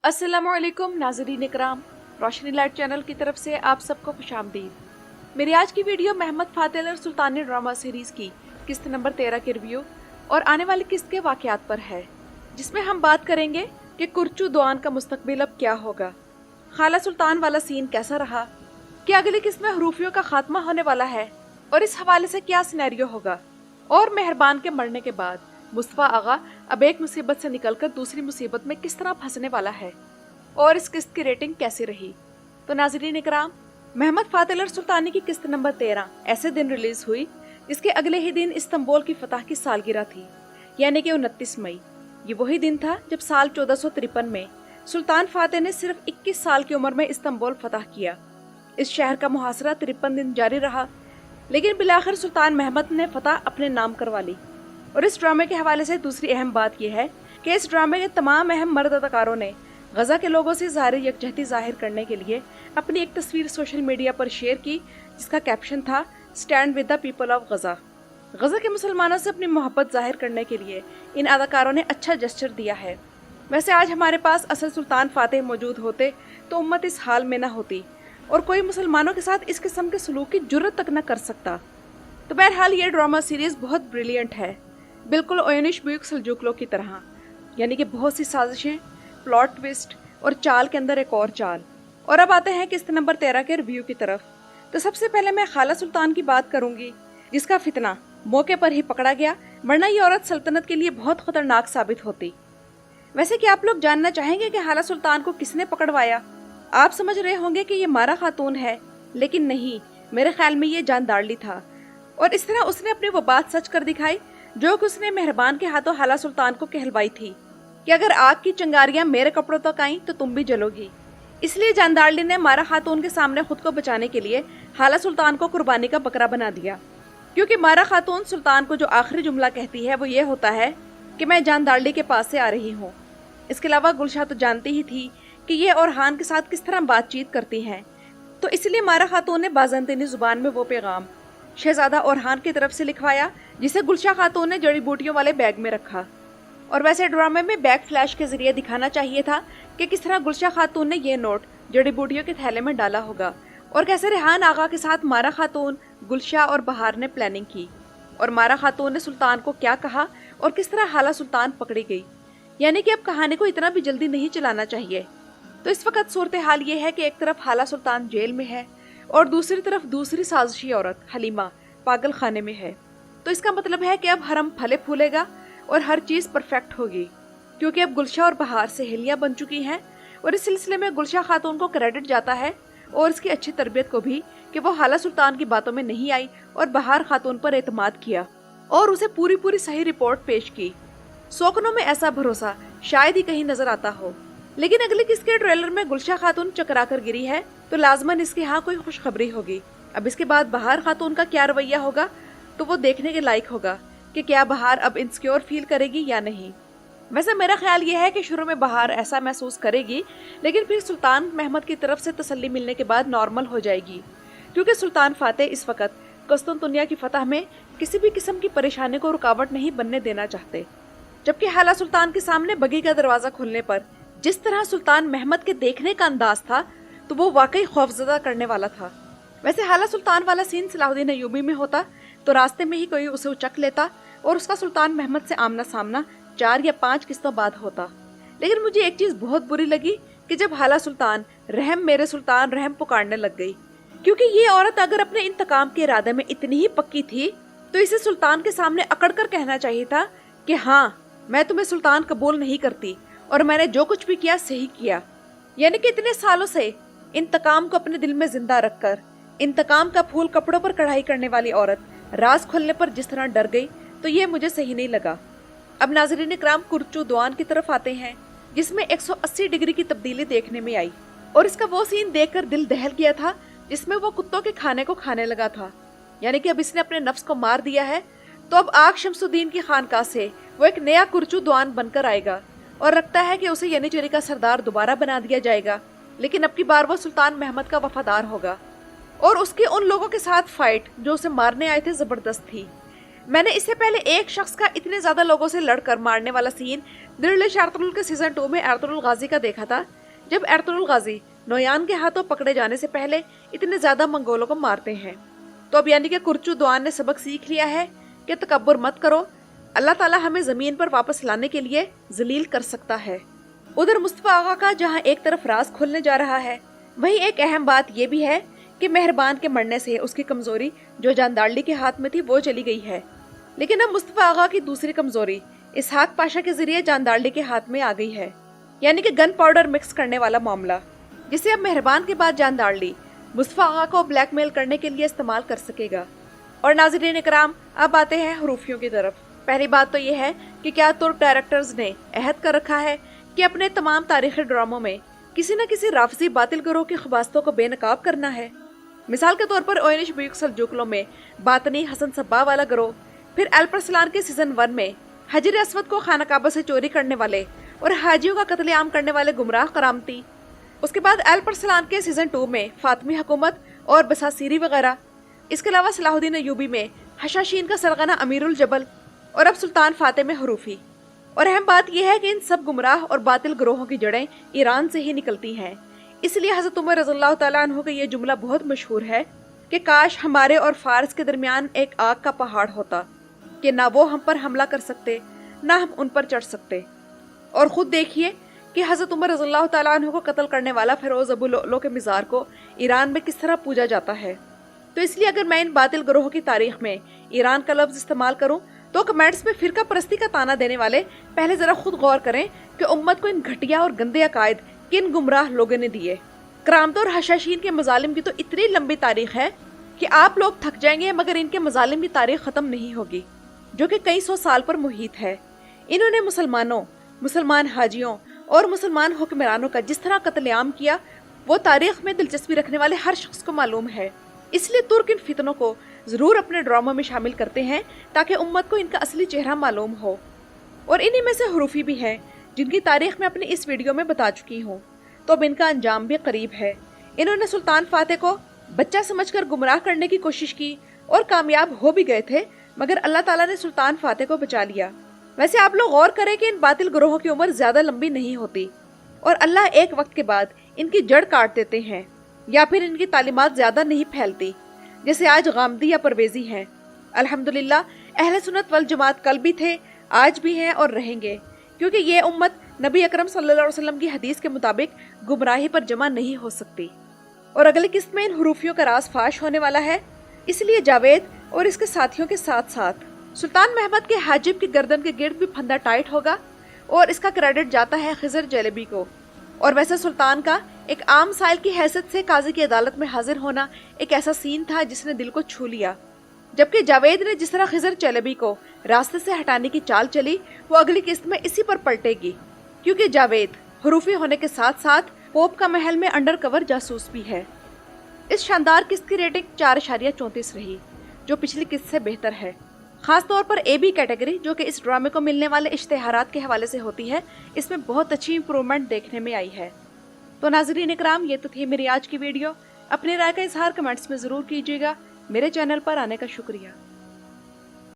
अस्सलामु अलैकुम नाज़रीन इकराम, रोशनी लाइट चैनल की तरफ से आप सबको खुशामदीद। मेरी आज की वीडियो महमद फातिल और सुल्तानी ड्रामा सीरीज़ की किस्त नंबर 13 के रिव्यू और आने वाली किस्त के वाक़यात पर है, जिसमें हम बात करेंगे कि कुर्चू दोआन का मुस्तकबिल अब क्या होगा, खाला सुल्तान वाला सीन कैसा रहा, क्या अगली किस्त में हरूफियों का खात्मा होने वाला है और इस हवाले से क्या सिनेरियो होगा, और मेहरबान के मरने के बाद मुस्तफा आगा अब एक मुसीबत से निकलकर दूसरी मुसीबत में किस तरह फंसने वाला है और इस किस्त की रेटिंग कैसी रही। तो नाज़रीन इकराम, महमद फातिल और सुल्तानी की किस्त नंबर 13 ऐसे दिन रिलीज हुई जिसके अगले ही दिन इस्तांबुल की फतह की सालगिरह थी, यानी कि 29 मई। ये वही दिन था जब साल 1453 में सुल्तान फातिह ने सिर्फ 21 साल की उम्र में इस्तांबुल फतह किया। इस शहर का मुहासरा 53 दिन जारी रहा, लेकिन बिलाखिर सुल्तान महमद ने फतह अपने नाम करवा ली। और इस ड्रामे के हवाले से दूसरी अहम बात यह है कि इस ड्रामे के तमाम अहम मर्द अदाकारों ने गजा के लोगों से ज़ाहिर यकजहती जाहिर करने के लिए अपनी एक तस्वीर सोशल मीडिया पर शेयर की, जिसका कैप्शन था stand with the people of Gaza. Gaza के मुसलमानों से अपनी मोहब्बत जाहिर करने के लिए इन अदाकारों ने अच्छा जेस्चर दिया है। वैसे आज हमारे पास असल सुल्तान फातिह मौजूद होते तो उम्मत इस हाल में न होती और कोई मुसलमानों के साथ इस किस्म के सलूक की जुर्रत तक न कर सकता। तो बहरहाल ये ड्रामा सीरीज़ बहुत ब्रिलियंट है, बिल्कुल ओयनिश बुक सल्जूकियों की तरह, यानी कि बहुत सी साजिशें, प्लॉट ट्विस्ट और चाल के अंदर एक और चाल। और अब आते हैं किस्त नंबर 13 के रिव्यू की तरफ। तो सबसे पहले मैं खाला सुल्तान की बात करूंगी, जिसका फितना मौके पर ही पकड़ा गया, वरना ये औरत सल्तनत के लिए बहुत खतरनाक साबित होती। वैसे क्या आप लोग जानना चाहेंगे कि खाला सुल्तान को किसने पकड़वाया? आप समझ रहे होंगे कि ये मारा खातून है, लेकिन नहीं, मेरे ख्याल में ये जानदारली था। और इस तरह उसने अपनी वो बात सच कर दिखाई जो कि उसने मेहरबान के हाथों हाला सुल्तान को कहलवाई थी कि अगर आग की चिंगारियां मेरे कपड़ों तक आईं तो तुम भी जलोगी। इसलिए जानदारली ने मारा खातून के सामने खुद को बचाने के लिए हाला सुल्तान को कुर्बानी का बकरा बना दिया, क्योंकि मारा खातून सुल्तान को जो आखिरी जुमला कहती है वो ये होता है कि मैं जानदारली के पास से आ रही हूँ। इसके अलावा गुलशाह तो जानती ही थी कि ये ओरहान के साथ किस तरह बातचीत करती हैं, तो इसलिए मारा खातून ने बाज़ंतीनी जुबान में वो पैगाम शहजादा ओरहान की तरफ से लिखवाया, जिसे गुलशाह खातून ने जड़ी बूटियों वाले बैग में रखा। और वैसे ड्रामे में बैक फ्लैश के जरिए दिखाना चाहिए था कि किस तरह गुलशाह खातून ने ये नोट जड़ी बूटियों के थैले में डाला होगा, और कैसे रेहान आगा के साथ मारा खातून, गुलशाह और बहार ने प्लानिंग की, और मारा खातून ने सुल्तान को क्या कहा और किस तरह हाला सुल्तान पकड़ी गई। यानी कि अब कहानी को इतना भी जल्दी नहीं चलाना चाहिए। तो इस वक्त सूरत हाल ये है कि एक तरफ हाला सुल्तान जेल में है और दूसरी तरफ दूसरी साजिशी औरत हलीमा पागल खाने में है। तो इसका मतलब है कि अब हरम फले फूलेगा और हर चीज़ परफेक्ट होगी, क्योंकि अब गुलशाह और बहार सहेलियां बन चुकी हैं। और इस सिलसिले में गुलशाह खातून को क्रेडिट जाता है और इसकी अच्छी तरबियत को भी कि वो हाला सुल्तान की बातों में नहीं आई और बहार खातून पर एतमाद किया और उसे पूरी सही रिपोर्ट पेश की। सौकनों में ऐसा भरोसा शायद ही कहीं नजर आता हो। लेकिन अगली किस्त के ट्रेलर में गुलशाह खातून चकरा कर गिरी है, तो लाजमन इसके यहाँ कोई खुशखबरी होगी। अब इसके बाद बहार खातून का क्या रवैया होगा, तो वो देखने के लायक होगा कि क्या बहार अब इनसिक्योर फील करेगी या नहीं। वैसे मेरा ख्याल ये है कि शुरू में बहार ऐसा महसूस करेगी, लेकिन फिर सुल्तान महमद की तरफ से तसल्ली मिलने के बाद नॉर्मल हो जाएगी, क्योंकि सुल्तान फातिह इस वक्त कुस्तुनतुनिया की फतह में किसी भी किस्म की परेशानी को रुकावट नहीं बनने देना चाहते। जबकि हाला सुल्तान के सामने बगी का दरवाजा खुलने पर जिस तरह सुल्तान महमद के देखने का अंदाज था, तो वो वाकई खौफजदा करने वाला था। वैसे हाला सुल्तान वाला सीन सलाहुद्दीन अय्यूबी में होता तो रास्ते में ही कोई उसे उचक लेता और उसका सुल्तान महमद से आमना सामना 4 या 5 किस्तों बाद होता। लेकिन मुझे एक चीज बहुत बुरी लगी कि जब हाला सुल्तान रहम मेरे सुल्तान रहम पुकारने लग गई, क्योंकि ये औरत अगर अपने इंतकाम के इरादे में इतनी ही पक्की थी तो इसे सुल्तान के सामने अकड़ कर कहना चाहिए था कि हाँ, मैं तुम्हें सुल्तान कबूल नहीं करती और मैंने जो कुछ भी किया सही किया। यानी कि इतने सालों से इंतकाम को अपने दिल में जिंदा रखकर इंतकाम का फूल कपड़ों पर कढ़ाई करने वाली औरत राज खोलने पर जिस तरह डर गई, तो ये मुझे सही नहीं लगा। अब नाज़रीन इकराम कुर्चू दोआन की तरफ आते हैं, जिसमें 180 डिग्री की तब्दीली देखने में आई। और इसका वो सीन देखकर दिल दहल गया था जिसमें वो कुत्तों के खाने को खाने लगा था। यानी कि अब इसने अपने नफ्स को मार दिया है, तो अब आग शमसुद्दीन की खानकाह से वो एक नया कुर्चू दोआन बनकर आएगा और लगता है कि उसे यनीचरी का सरदार दोबारा बना दिया जाएगा। लेकिन अब की बार वो सुल्तान महमद का वफादार होगा और उसकी उन लोगों के साथ फाइट जो उसे मारने आए थे जबरदस्त थी। میں نے इससे पहले एक शख्स का इतने ज्यादा लोगों से लड़कर मारने वाला सीन दिल-इश्क एर्तुगरुल के सीजन 2 में एर्तुगरुल गाजी का देखा था, जब एर्तुगरुल गाजी नोयान के हाथों पकड़े जाने से पहले इतने ज्यादा मंगोलों को मारते हैं। तो अब यानी कि कुर्चू दोआन ने सबक सीख लिया है कि तकब्बुर मत करो, अल्लाह ताला हमें जमीन पर वापस लाने के लिए जलील कर सकता है। उधर मुस्तफा आगा का जहां एक तरफ राज खुलने जा रहा है, वहीं एक अहम बात यह भी है कि मेहरबान के मरने से उसकी कमजोरी जो जानदारली के हाथ में थी वो चली गई है। लेकिन अब मुस्तफा आगा की दूसरी कमजोरी इसहाक पाशा के जरिए जानदारली के हाथ में आ गई है, यानी कि गन पाउडर मिक्स करने वाला मामला, जिसे अब मेहरबान के बाद जानदारली मुस्तफा आगा को ब्लैकमेल करने के लिए इस्तेमाल कर सकेगा। और नाज़रीन इकराम, अब आते हैं हरूफियों की तरफ। पहली बात तो यह है कि क्या तुर्क डायरेक्टर्स ने अहद कर रखा है कि अपने तमाम तारीखी ड्रामों में किसी न किसी राफजी बातिल गिरोह की खबास्तों को बेनकाब करना है। मिसाल के तौर पर ओयनिश बुयुक सल्जुकलों में बातनी हसन सब्बा वाला गिरोह, फिर अल्परसलान के सीजन 1 में हजर असवद को खाना काबा से चोरी करने वाले और हाजियों का कत्लेआम करने वाले गुमराह करामती, उसके बाद अल्परसलान के सीजन 2 में फातमी हुकूमत और बसासीरी वगैरह, इसके अलावा सलाहुद्दीन अयूबी में हशाशीन का सरगना अमीरुल जबल और अब सुल्तान फातेह में हरूफी। और अहम बात यह है कि इन सब गुमराह और बातिल गिरोहों की जड़ें ईरान से ही निकलती हैं। इसलिए हज़रत उमर रज़ियल्लाहु तआला अन्हु का ये जुमला बहुत मशहूर है कि काश हमारे और फारस के दरमियान एक आग का पहाड़ होता कि ना वो हम पर हमला कर सकते, ना हम उन पर चढ़ सकते। और खुद देखिए कि हज़रत उमर रज़ियल्लाहु तआला अन्हु को कत्ल करने वाला फिरोज अबू लुअलुअ के मज़ार को ईरान में किस तरह पूजा जाता है। तो इसलिए अगर मैं इन बातिल गिरोहों की तारीख में ईरान का लफ्ज़ इस्तेमाल करूँ तो कमेंट्स में फिरका परस्ती का ताना देने वाले पहले जरा खुद गौर करें कि उम्मत को इन घटिया और गंदे अकायद किन गुमराह लोगों ने दिए। करामतों और हशाशीन के मजालिम की तो इतनी लंबी तारीख है कि आप लोग थक जाएंगे, मगर इनके मजालिम की तारीख खत्म नहीं होगी, जो कि कई सौ साल पर मुहित है। इन्होंने मुसलमानों, मुसलमान हाजियों और मुसलमान हुक्मरानों का जिस तरह कत्लेआम किया वो तारीख में दिलचस्पी रखने वाले हर शख्स को मालूम है। इसलिए तुर्क इन फितनों को जरूर अपने ड्रामों में शामिल करते हैं ताकि उम्मत को इनका असली चेहरा मालूम हो। और इन्हीं में से हरूफी भी हैं जिनकी तारीख मैं अपनी इस वीडियो में बता चुकी हूँ। तो अब इनका अंजाम भी करीब है। इन्होंने सुल्तान फातेह को बच्चा समझकर गुमराह करने की कोशिश की और कामयाब हो भी गए थे, मगर अल्लाह ताला ने सुल्तान फातेह को बचा लिया। वैसे आप लोग गौर करें कि इन बातिल गिरोहों की उम्र ज्यादा लंबी नहीं होती और अल्लाह एक वक्त के बाद इनकी जड़ काट देते हैं, या फिर इनकी तालीमात ज्यादा नहीं फैलती जैसे आज गामदी या परवेजी हैं। अल्हम्दुलिल्लाह अहले सुन्नत वल जमात कल भी थे, आज भी हैं और रहेंगे, क्योंकि ये उम्मत नबी अकरम सल्लल्लाहु अलैहि वसल्लम की हदीस के मुताबिक गुमराही पर जमा नहीं हो सकती। और अगली किस्त में इन हरूफियों का राज फाश होने वाला है। इसलिए जावेद और इसके साथियों के साथ साथ सुल्तान महमद के हाजिब की गर्दन के गिर्द भी फंदा टाइट होगा और इसका क्रेडिट जाता है खिजर जलेबी को। और वैसे सुल्तान का एक आम साइल की हैसियत से काजी की अदालत में हाजिर होना एक ऐसा सीन था जिसने दिल को छू लिया, जबकि जावेद ने जिस तरह खिजर जलेबी को रास्ते से हटाने की चाल चली वो अगली किस्त में इसी पर पलटेगी, क्योंकि जावेद हरूफी होने के साथ साथ पोप का महल में अंडर कवर जासूस भी है। इस शानदार किस्त की रेटिंग 4.34 रही, जो पिछली किस्त से बेहतर है। खास तौर पर AB कैटेगरी जो कि इस ड्रामे को मिलने वाले इश्तेहारात के हवाले से होती है, इसमें बहुत अच्छी इंप्रूवमेंट देखने में आई है। तो नाज़रीन इकराम, ये तो थी मेरी आज की वीडियो। अपनी राय का इजहार कमेंट्स में ज़रूर कीजिएगा। मेरे चैनल पर आने का शुक्रिया।